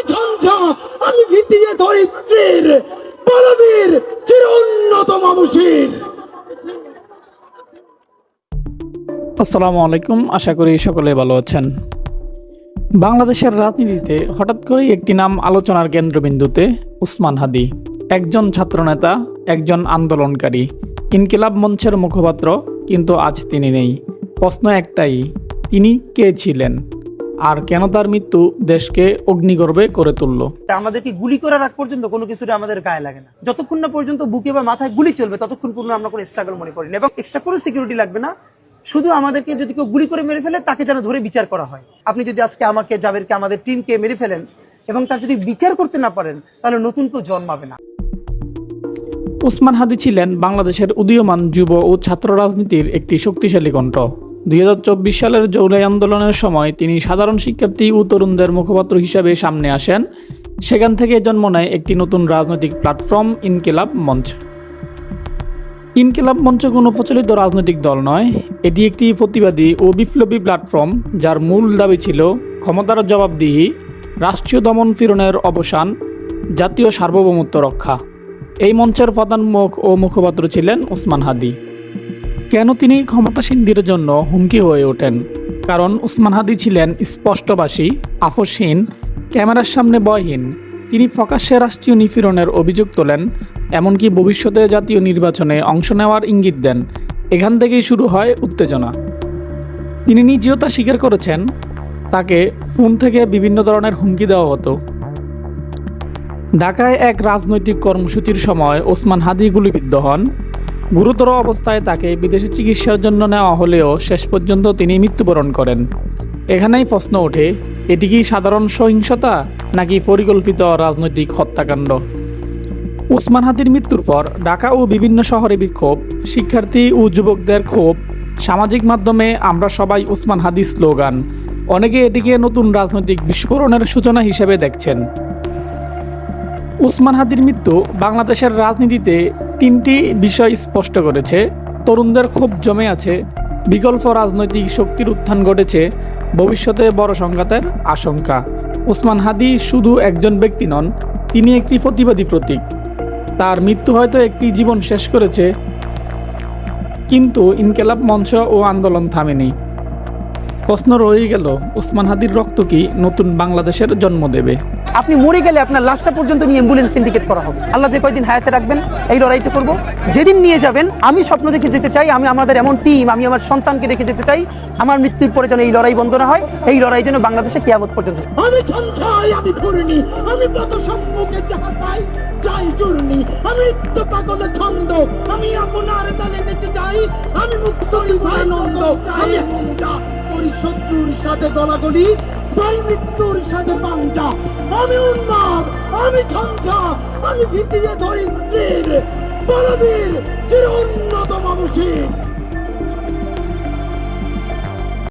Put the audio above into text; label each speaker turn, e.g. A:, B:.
A: আমি ঝঞ্ঝা, আমি ভিতিয়ে ধরিত্রীর বলবীর চির উন্নত মানুষের।
B: আসসালামু আলাইকুম, আশা করি সকলে ভালো আছেন। বাংলাদেশের রাজনীতিতে হঠাৎ করেই একটি নাম আলোচনার কেন্দ্রবিন্দুতে উসমান হাদি। একজন ছাত্রনেতা, একজন আন্দোলনকারী, ইনকিলাব মঞ্চের মুখপাত্র, কিন্তু আজ তিনি নেই। প্রশ্ন একটাই, তিনি কে ছিলেন আর কেন তার মৃত্যু দেশকে অগ্নিগর্ভে করে তুলল?
C: আমাদেরকে গুলি করার আগ পর্যন্ত কোনো কিছুটা আমাদের গায়ে লাগে না। যতক্ষণ না পর্যন্ত বুকে বা মাথায় গুলি চলবে ততক্ষণ পর্যন্ত আমরা কোনো স্ট্রাগল মনে করি না, এবং এক্সট্রা কোনো সিকিউরিটি লাগবে না। শুধু আমাদেরকে যদি কেউ গুলি করে মেরে ফেলে তাকে যেন ধরে বিচার করা হয়। আপনি যদি আজকে আমাকে, জাবেরকে, আমাদের টিমকে মেরে ফেলেন এবং তার যদি বিচার করতে না পারেন, তাহলে নতুন কেউ জন্মাবে না।
B: উসমান হাদি ছিলেন বাংলাদেশের উদীয়মান যুব ও ছাত্র রাজনীতির একটি শক্তিশালী কণ্ঠ। 2024 সালের জুলাই আন্দোলনের সময় তিনি সাধারণ শিক্ষার্থী ও তরুণদের মুখপাত্র হিসাবে সামনে আসেন। সেখান থেকে জন্ম নেয় একটি নতুন রাজনৈতিক প্ল্যাটফর্ম, ইনকিলাব মঞ্চ। ইনকিলাব মঞ্চ কোনো প্রচলিত রাজনৈতিক দল নয়, এটি একটি প্রতিবাদী ও বিপ্লবী প্ল্যাটফর্ম যার মূল দাবি ছিল ক্ষমতার জবাবদিহি, রাষ্ট্রীয় দমন পীড়নের অবসান, জাতীয় সার্বভৌমত্ব রক্ষা। এই মঞ্চের প্রধান মুখ ও মুখপাত্র ছিলেন উসমান হাদি। কেন তিনি ক্ষমতাসীনদের জন্য হুমকি হয়ে ওঠেন? কারণ উসমান হাদি ছিলেন স্পষ্টভাষী, আপোষহীন, ক্যামেরার সামনে ভয়হীন। তিনি প্রকাশ্যে রাষ্ট্রীয় নিপীড়নের অভিযোগ তোলেন, এমনকি ভবিষ্যতে জাতীয় নির্বাচনে অংশ নেওয়ার ইঙ্গিত দেন। এখান থেকেই শুরু হয় উত্তেজনা। তিনি নিজেও তা স্বীকার করেছেন, তাকে ফোন থেকে বিভিন্ন ধরনের হুমকি দেওয়া হতো। ঢাকায় এক রাজনৈতিক কর্মসূচির সময় ওসমান হাদি গুলিবিদ্ধ হন। গুরুতর অবস্থায় তাকে বিদেশে চিকিৎসার জন্য নেওয়া হলেও শেষ পর্যন্ত তিনি মৃত্যুবরণ করেন। এখানেই প্রশ্ন ওঠে, এটি কি সাধারণ সহিংসতা নাকি পরিকল্পিত রাজনৈতিক হত্যাকাণ্ড? ওসমান হাদির মৃত্যুর পর ঢাকা ও বিভিন্ন শহরে বিক্ষোভ, শিক্ষার্থী ও যুবকদের ক্ষোভ, সামাজিক মাধ্যমে আমরা সবাই ওসমান হাদি স্লোগান। অনেকে এটিকে নতুন রাজনৈতিক বিস্ফোরণের সূচনা হিসেবে দেখছেন। উসমান হাদির মৃত্যু বাংলাদেশের রাজনীতিতে তিনটি বিষয় স্পষ্ট করেছে। তরুণদের ক্ষোভ জমে আছে, বিকল্প রাজনৈতিক শক্তির উত্থান ঘটেছে, ভবিষ্যতে বড় সংঘাতের আশঙ্কা। উসমান হাদি শুধু একজন ব্যক্তি নন, তিনি একটি প্রতিবাদী প্রতীক। তার মৃত্যু হয়তো একটি জীবন শেষ করেছে, কিন্তু ইনকিলাব মঞ্চ ও আন্দোলন থামেনি। প্রশ্ন রয়ে গেল, উসমান হাদির রক্ত কি নতুন বাংলাদেশের জন্ম দেবে?
C: আপনি মরে গেলে আপনার লাশটা পর্যন্ত নিয়ে অ্যাম্বুলেন্স সিন্ডিকেট করা হবে। আল্লাহ যে কয়দিন হায়াতে রাখবেন এই লড়াইটা করব। যেদিন নিয়ে যাবেন, আমি স্বপ্ন দেখে যেতে চাই, আমি আমাদের এমন টিম, আমি আমার সন্তানকে রেখে যেতে চাই। আমার মৃত্যুর পরে যেন এই লড়াই বন্ধ না হয়, এই লড়াই যেন বাংলাদেশে কিয়ামত পর্যন্ত।
A: আমি ঝঞ্ঝাই, আমি ঘূর্ণি, আমি পদ সম্মুখে যাহা পাই যাই চূর্ণি। আমি নিত্য পাগল ছন্দ, আমি আপনার তালে নেচে যাই। আমি মুক্ত আনন্দ, আমি ঝঞ্ঝা, ওই শত্রুর সাথে গলাগলি, তাই মৃত্যুর সাথে পাঞ্জা। আমি উন্মাদ, আমি ঝঞ্ঝা, আমি ভিতিয়ে ধরিত্রীর বলবীর চির উন্নত মানুষের।